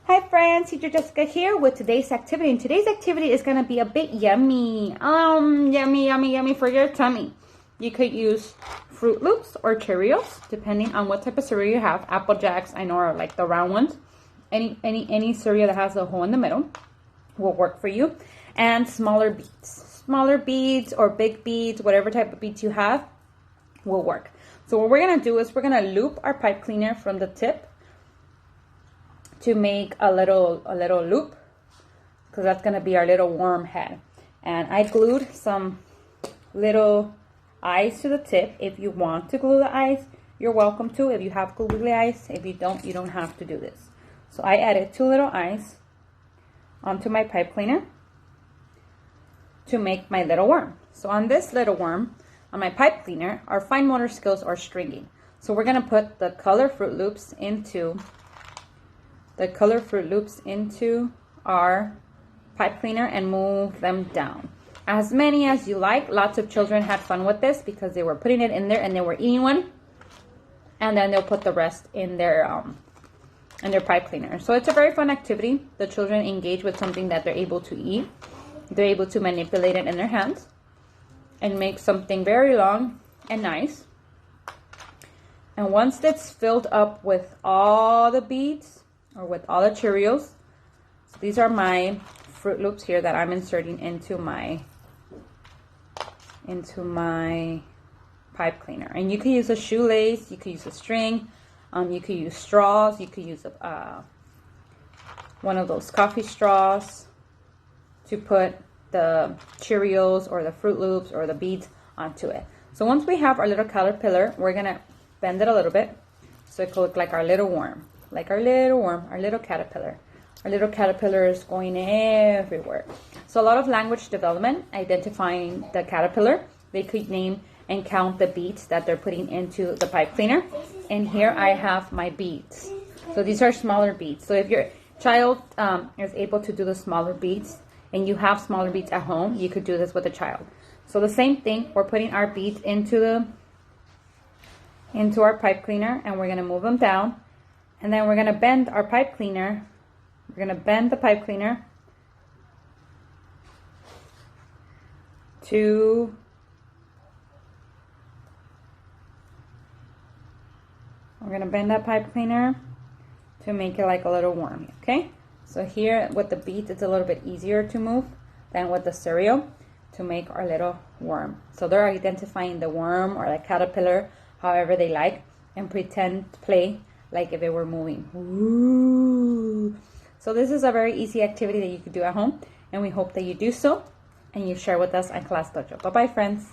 Hi friends, Teacher Jessica here with today's activity. And today's activity is going to be a bit yummy. Yummy for your tummy. You could use Fruit Loops or Cheerios, depending on what type of cereal you have. Apple Jacks, I know, are like the round ones. Any cereal that has a hole in the middle will work for you. And smaller beads. Smaller beads or big beads, whatever type of beads you have, will work. So what we're going to do is we're going to loop our pipe cleaner from the tip to make a little loop, because that's going to be our little worm head. And I glued some little eyes to the tip. If you want to glue the eyes, you're welcome to. If you have glue eyes, if you don't have to do this. So I added 2 little eyes onto my pipe cleaner to make my little worm. So on this little worm, on my pipe cleaner, our fine motor skills are stringing. So we're going to put the color Fruit Loops into our pipe cleaner and move them down. As many as you like. Lots of children had fun with this because they were putting it in there and they were eating one, and then they'll put the rest in their pipe cleaner. So it's a very fun activity. The children engage with something that they're able to eat. They're able to manipulate it in their hands and make something very long and nice. And once it's filled up with all the beads, or with all the Cheerios. So these are my Fruit Loops here that I'm inserting into my pipe cleaner. And you can use a shoelace, you can use a string, you can use straws, you can use one of those coffee straws to put the Cheerios or the Fruit Loops or the beads onto it. So once we have our little caterpillar, we're gonna bend it a little bit so it could look like our little worm. Like our little worm, our little caterpillar. Our little caterpillar is going everywhere. So a lot of language development, identifying the caterpillar. They could name and count the beads that they're putting into the pipe cleaner. And here I have my beads. So these are smaller beads. So if your child is able to do the smaller beads, and you have smaller beads at home, you could do this with a child. So the same thing, we're putting our beads into our pipe cleaner, and we're gonna move them down. And then we're going to bend our pipe cleaner. We're going to bend the pipe cleaner to that pipe cleaner to make it like a little worm, okay? So here with the beads, it's a little bit easier to move than with the cereal to make our little worm. So they're identifying the worm or the caterpillar, however they like, and play like if it were moving. Ooh. So this is a very easy activity that you could do at home, and we hope that you do so and you share with us at Class Dojo. Bye-bye, friends.